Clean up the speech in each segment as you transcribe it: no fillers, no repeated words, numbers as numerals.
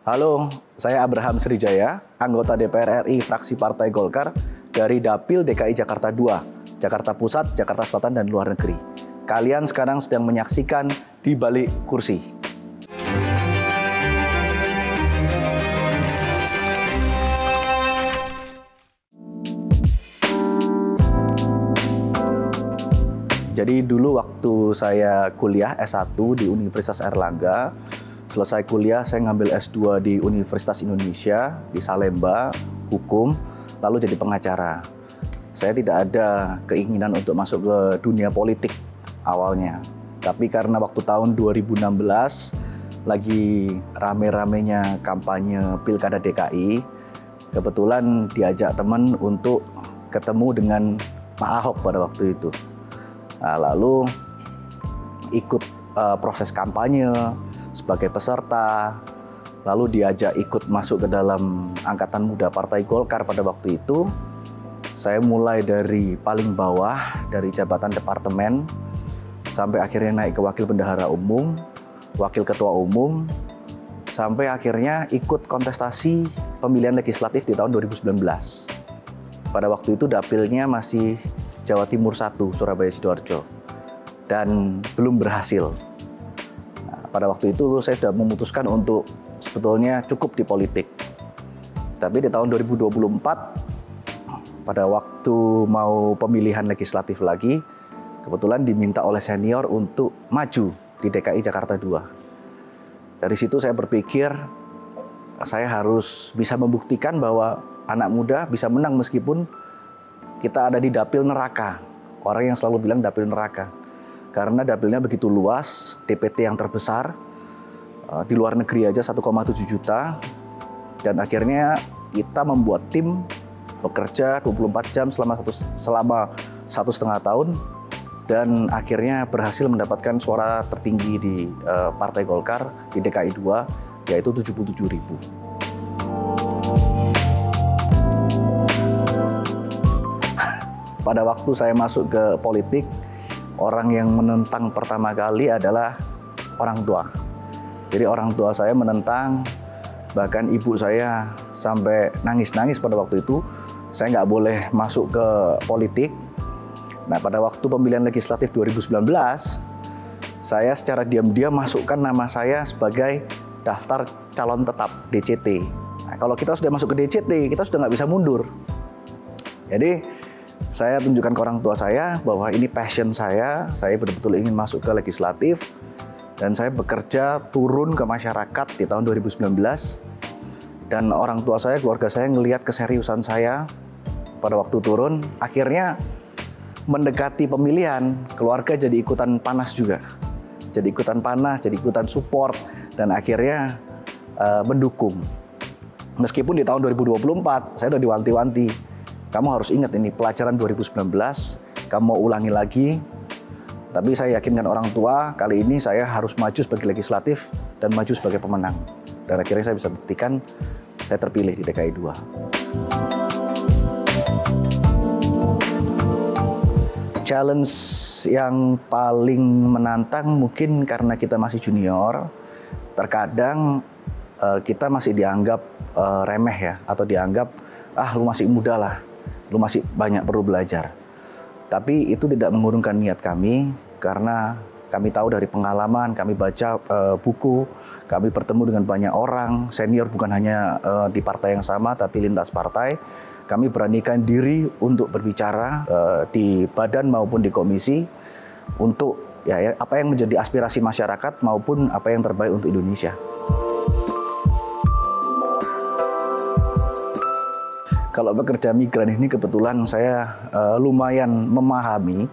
Halo, saya Abraham Srijaya, anggota DPR RI fraksi Partai Golkar dari Dapil DKI Jakarta II, Jakarta Pusat, Jakarta Selatan, dan Luar Negeri. Kalian sekarang sedang menyaksikan Di Balik Kursi. Jadi dulu waktu saya kuliah S1 di Universitas Airlangga, selesai kuliah saya ngambil S2 di Universitas Indonesia di Salemba, hukum, lalu jadi pengacara. Saya tidak ada keinginan untuk masuk ke dunia politik awalnya. Tapi karena waktu tahun 2016 lagi rame-ramenya kampanye Pilkada DKI, kebetulan diajak teman untuk ketemu dengan Pak Ahok pada waktu itu. Nah, lalu ikut proses kampanye sebagai peserta, lalu diajak ikut masuk ke dalam Angkatan Muda Partai Golkar pada waktu itu. Saya mulai dari paling bawah, dari jabatan departemen, sampai akhirnya naik ke Wakil Bendahara Umum, Wakil Ketua Umum, sampai akhirnya ikut kontestasi pemilihan legislatif di tahun 2019. Pada waktu itu dapilnya masih Jawa Timur 1, Surabaya Sidoarjo, dan belum berhasil. Nah, pada waktu itu saya sudah memutuskan untuk sebetulnya cukup di politik. Tapi di tahun 2024, pada waktu mau pemilihan legislatif lagi, kebetulan diminta oleh senior untuk maju di DKI Jakarta II. Dari situ saya berpikir, saya harus bisa membuktikan bahwa anak muda bisa menang meskipun kita ada di dapil neraka. Orang yang selalu bilang dapil neraka. Karena dapilnya begitu luas, DPT yang terbesar, di luar negeri aja 1,7 juta. Dan akhirnya kita membuat tim bekerja 24 jam selama 1,5 tahun. Dan akhirnya berhasil mendapatkan suara tertinggi di Partai Golkar di DKI 2, yaitu 77.000. Pada waktu saya masuk ke politik, orang yang menentang pertama kali adalah orang tua. Jadi orang tua saya menentang, bahkan ibu saya sampai nangis-nangis pada waktu itu. Saya nggak boleh masuk ke politik. Nah, pada waktu pemilihan legislatif 2019, saya secara diam-diam masukkan nama saya sebagai daftar calon tetap DCT. Nah, kalau kita sudah masuk ke DCT, kita sudah nggak bisa mundur. Jadi saya tunjukkan ke orang tua saya bahwa ini passion saya betul-betul ingin masuk ke legislatif, dan saya bekerja turun ke masyarakat di tahun 2019, dan orang tua saya, keluarga saya ngelihat keseriusan saya pada waktu turun, akhirnya mendekati pemilihan, keluarga jadi ikutan panas juga, jadi ikutan panas, jadi ikutan support, dan akhirnya mendukung. Meskipun di tahun 2024 saya udah diwanti-wanti, kamu harus ingat ini pelajaran 2019, kamu mau ulangi lagi. Tapi saya yakinkan orang tua, kali ini saya harus maju sebagai legislatif dan maju sebagai pemenang. Dan akhirnya saya bisa buktikan, saya terpilih di DKI 2. Challenge yang paling menantang mungkin karena kita masih junior, terkadang kita masih dianggap remeh ya, atau dianggap, lu masih muda lah, lu masih banyak perlu belajar. Tapi itu tidak mengurungkan niat kami, karena kami tahu dari pengalaman, kami baca buku, kami bertemu dengan banyak orang, senior bukan hanya di partai yang sama, tapi lintas partai. Kami beranikan diri untuk berbicara di badan maupun di komisi, untuk apa yang menjadi aspirasi masyarakat maupun apa yang terbaik untuk Indonesia. Kalau pekerja migran ini kebetulan saya lumayan memahami,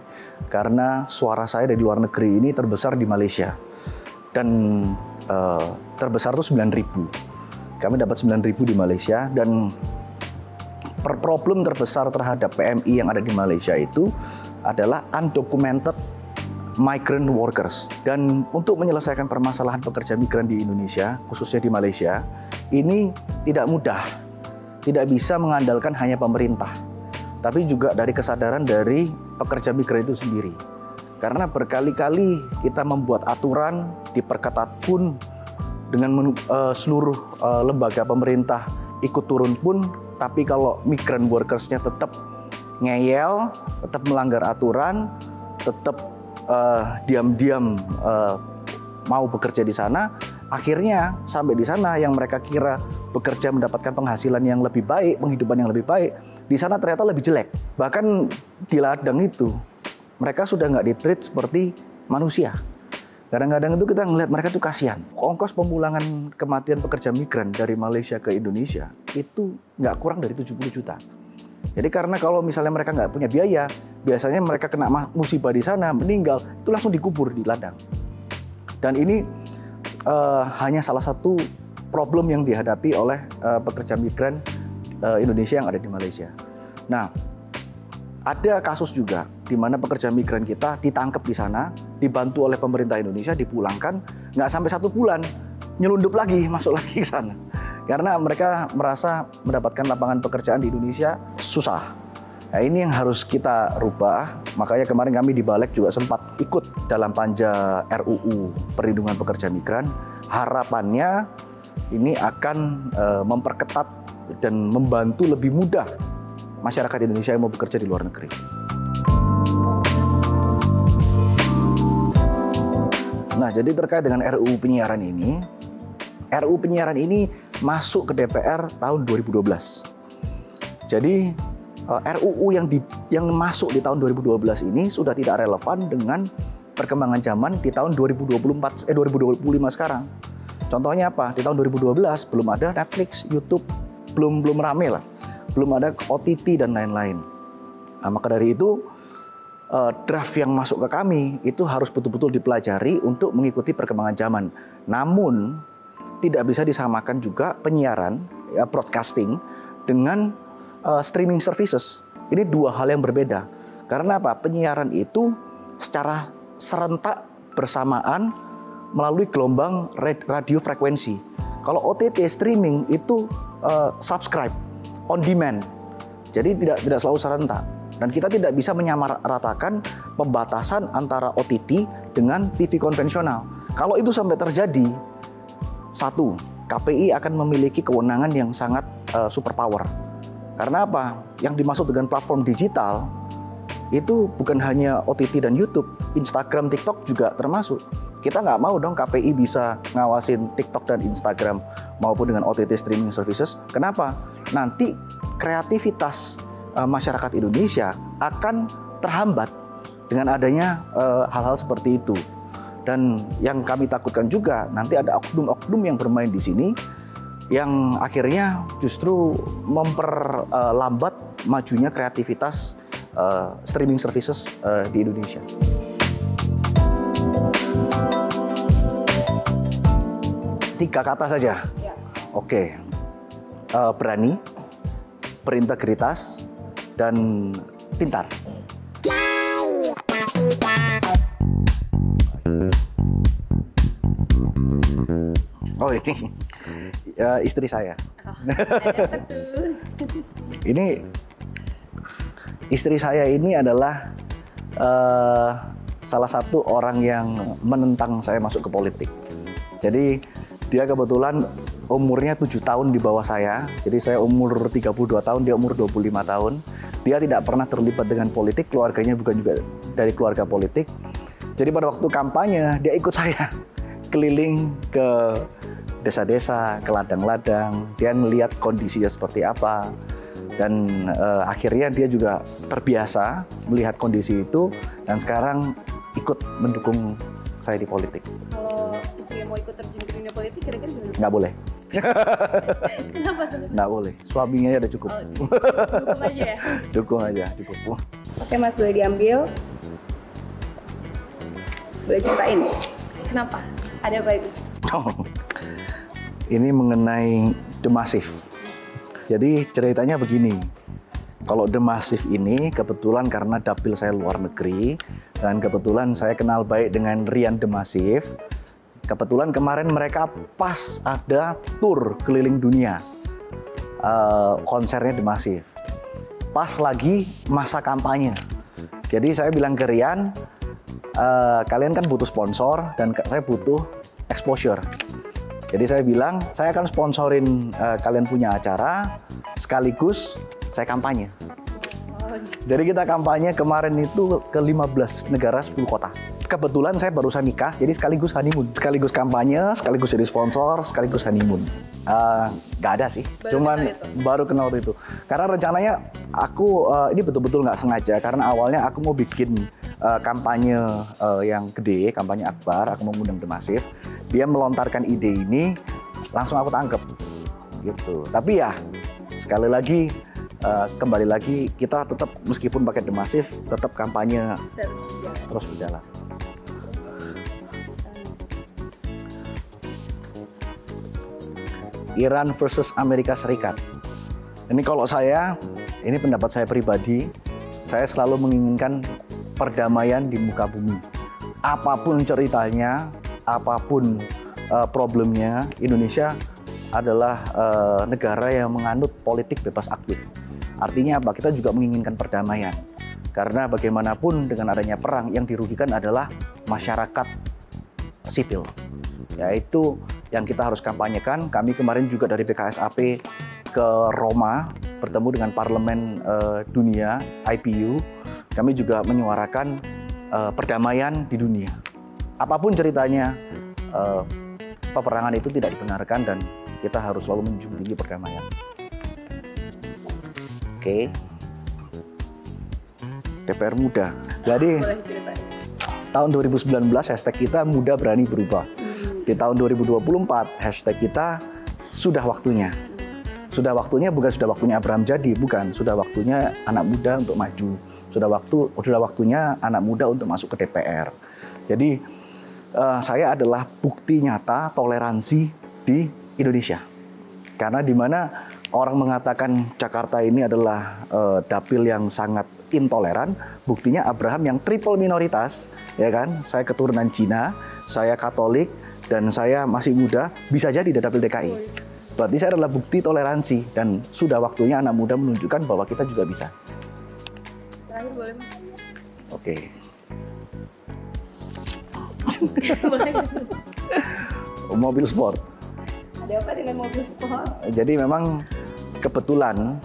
karena suara saya dari luar negeri ini terbesar di Malaysia. Dan terbesar itu 9.000. Kami dapat 9.000 di Malaysia, dan problem terbesar terhadap PMI yang ada di Malaysia itu adalah undocumented migrant workers. Dan untuk menyelesaikan permasalahan pekerja migran di Indonesia, khususnya di Malaysia, ini tidak mudah. Tidak bisa mengandalkan hanya pemerintah, tapi juga dari kesadaran dari pekerja migran itu sendiri. Karena berkali-kali kita membuat aturan, diperketat pun dengan seluruh lembaga pemerintah ikut turun pun, tapi kalau migran workersnya tetap ngeyel, tetap melanggar aturan, tetap diam-diam mau bekerja di sana, akhirnya sampai di sana yang mereka kira bekerja mendapatkan penghasilan yang lebih baik, penghidupan yang lebih baik, di sana ternyata lebih jelek. Bahkan di ladang itu mereka sudah nggak di-treat seperti manusia. Kadang-kadang itu kita ngelihat mereka tuh kasihan. Ongkos pemulangan kematian pekerja migran dari Malaysia ke Indonesia itu nggak kurang dari 70 juta. Jadi karena kalau misalnya mereka nggak punya biaya, biasanya mereka kena musibah di sana, meninggal, itu langsung dikubur di ladang. Dan ini hanya salah satu problem yang dihadapi oleh pekerja migran Indonesia yang ada di Malaysia. Nah, ada kasus juga di mana pekerja migran kita ditangkap di sana, dibantu oleh pemerintah Indonesia, dipulangkan, nggak sampai 1 bulan, nyelundup lagi, masuk lagi ke sana. Karena mereka merasa mendapatkan lapangan pekerjaan di Indonesia susah. Nah, ini yang harus kita rubah. Makanya kemarin kami di Balik juga sempat ikut dalam panja RUU Perlindungan Pekerja Migran. Harapannya ini akan memperketat dan membantu lebih mudah masyarakat Indonesia yang mau bekerja di luar negeri. Nah, jadi terkait dengan RUU penyiaran ini, RUU penyiaran ini masuk ke DPR tahun 2012. Jadi RUU yang masuk di tahun 2012 ini sudah tidak relevan dengan perkembangan zaman di tahun 2025 sekarang. Contohnya apa? Di tahun 2012 belum ada Netflix, YouTube, belum rame lah. Belum ada OTT dan lain-lain. Nah, maka dari itu draft yang masuk ke kami itu harus betul-betul dipelajari untuk mengikuti perkembangan zaman. Namun tidak bisa disamakan juga penyiaran, ya, broadcasting dengan streaming services. Ini dua hal yang berbeda. Karena apa? Penyiaran itu secara serentak bersamaan melalui gelombang radio frekuensi. Kalau OTT streaming itu subscribe on demand. Jadi tidak selalu serentak. Dan kita tidak bisa menyamaratakan pembatasan antara OTT dengan TV konvensional. Kalau itu sampai terjadi, satu, KPI akan memiliki kewenangan yang sangat superpower. Karena apa? Yang dimaksud dengan platform digital itu bukan hanya OTT dan YouTube, Instagram, TikTok juga termasuk. Kita nggak mau dong KPI bisa ngawasin TikTok dan Instagram maupun dengan OTT streaming services. Kenapa? Nanti kreativitas masyarakat Indonesia akan terhambat dengan adanya hal-hal seperti itu. Dan yang kami takutkan juga nanti ada oknum-oknum yang bermain di sini yang akhirnya justru memperlambat majunya kreativitas streaming services di Indonesia. Tiga kata saja. Ya. Oke. Berani, berintegritas, dan pintar. Oh, ini istri saya. Ini istri saya ini adalah salah satu orang yang menentang saya masuk ke politik. Jadi dia kebetulan umurnya 7 tahun di bawah saya. Jadi saya umur 32 tahun, dia umur 25 tahun. Dia tidak pernah terlibat dengan politik, keluarganya bukan juga dari keluarga politik. Jadi pada waktu kampanye, dia ikut saya keliling ke desa-desa, ke ladang-ladang. Dia melihat kondisinya seperti apa. Dan akhirnya dia juga terbiasa melihat kondisi itu. Dan sekarang ikut mendukung saya di politik. Kalau istri mau ikut terjun ke dunia politik, kira-kira gimana? Nggak boleh. Kenapa tuh? Nggak boleh. Suaminya udah cukup. Dukung aja ya? Dukung aja, cukup. Oke Mas, boleh diambil. Boleh ceritain? Kenapa? Ada apa itu? Oh, ini mengenai The Massive. Jadi ceritanya begini. Kalau The Massive ini kebetulan karena dapil saya luar negeri dan kebetulan saya kenal baik dengan Rian The Massive. Kebetulan kemarin mereka pas ada tour keliling dunia, konsernya The Massive. Pas lagi masa kampanye. Jadi saya bilang ke Rian, kalian kan butuh sponsor dan saya butuh exposure. Jadi saya bilang, saya akan sponsorin kalian punya acara, sekaligus saya kampanye. Jadi kita kampanye kemarin itu ke 15 negara 10 kota. Kebetulan saya barusan nikah, jadi sekaligus honeymoon. Sekaligus kampanye, sekaligus jadi sponsor, sekaligus honeymoon. Nggak ada sih, baru kenal waktu itu. Karena rencananya aku, ini betul-betul nggak sengaja, karena awalnya aku mau bikin kampanye yang gede, kampanye akbar, aku mau mengundang The Massive. Dia melontarkan ide ini, langsung aku tangkep. Gitu. Tapi ya, sekali lagi, kembali lagi, kita tetap meskipun pakai The Massive, tetap kampanye terus berjalan. Iran versus Amerika Serikat. Ini kalau saya, ini pendapat saya pribadi, saya selalu menginginkan perdamaian di muka bumi. Apapun ceritanya, apapun problemnya, Indonesia adalah negara yang menganut politik bebas aktif. Artinya apa? Kita juga menginginkan perdamaian. Karena bagaimanapun dengan adanya perang, yang dirugikan adalah masyarakat sipil. Yaitu yang kita harus kampanyekan. Kami kemarin juga dari BKSAP ke Roma, bertemu dengan Parlemen Dunia, IPU. Kami juga menyuarakan perdamaian di dunia. Apapun ceritanya, peperangan itu tidak dibenarkan dan kita harus selalu menjunjung tinggi perdamaian. Oke. DPR muda. Jadi tahun 2019 hashtag kita muda berani berubah. Di tahun 2024 hashtag kita sudah waktunya. Sudah waktunya bukan sudah waktunya Abraham jadi, bukan. Sudah waktunya anak muda untuk maju. Sudah waktunya anak muda untuk masuk ke DPR. Jadi saya adalah bukti nyata toleransi di Indonesia. Karena di mana orang mengatakan Jakarta ini adalah dapil yang sangat intoleran, buktinya Abraham yang triple minoritas, ya kan? Saya keturunan Cina, saya Katolik, dan saya masih muda, bisa jadi di dapil DKI. Berarti saya adalah bukti toleransi dan sudah waktunya anak muda menunjukkan bahwa kita juga bisa. Terakhir boleh Mas? Oke. Mobil sport. Ada apa dengan mobil sport? Jadi memang kebetulan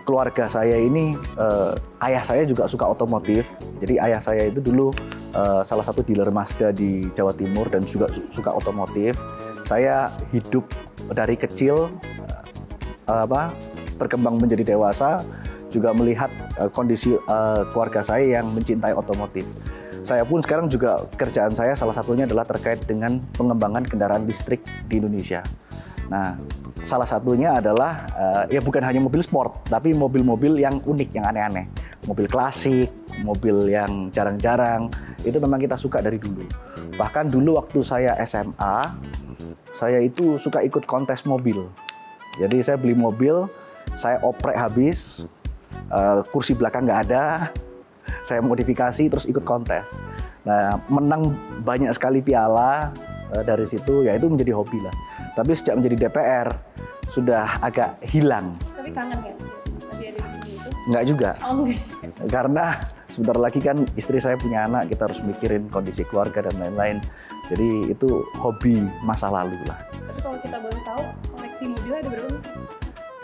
keluarga saya ini, ayah saya juga suka otomotif. Jadi ayah saya itu dulu salah satu dealer Mazda di Jawa Timur dan juga suka otomotif. Saya hidup dari kecil, berkembang menjadi dewasa, juga melihat kondisi keluarga saya yang mencintai otomotif. Saya pun sekarang juga kerjaan saya salah satunya adalah terkait dengan pengembangan kendaraan listrik di Indonesia. Nah, salah satunya adalah ya bukan hanya mobil sport, tapi mobil-mobil yang unik, yang aneh-aneh. Mobil klasik, mobil yang jarang-jarang, itu memang kita suka dari dulu. Bahkan dulu waktu saya SMA, saya itu suka ikut kontes mobil. Jadi saya beli mobil, saya oprek habis, kursi belakang nggak ada, saya modifikasi terus ikut kontes. Nah, menang banyak sekali piala dari situ, ya itu menjadi hobi lah. Tapi sejak menjadi DPR, sudah agak hilang. Tapi kangen kan? Tadi ada di itu? Nggak juga. Oh, enggak. Karena sebentar lagi kan istri saya punya anak, kita harus mikirin kondisi keluarga dan lain-lain. Jadi itu hobi masa lalu lah. Tapi kalau kita boleh tahu, koleksi mobil ada berapa?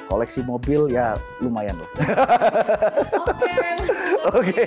Koleksi mobil ya lumayan loh. Oke. Oke.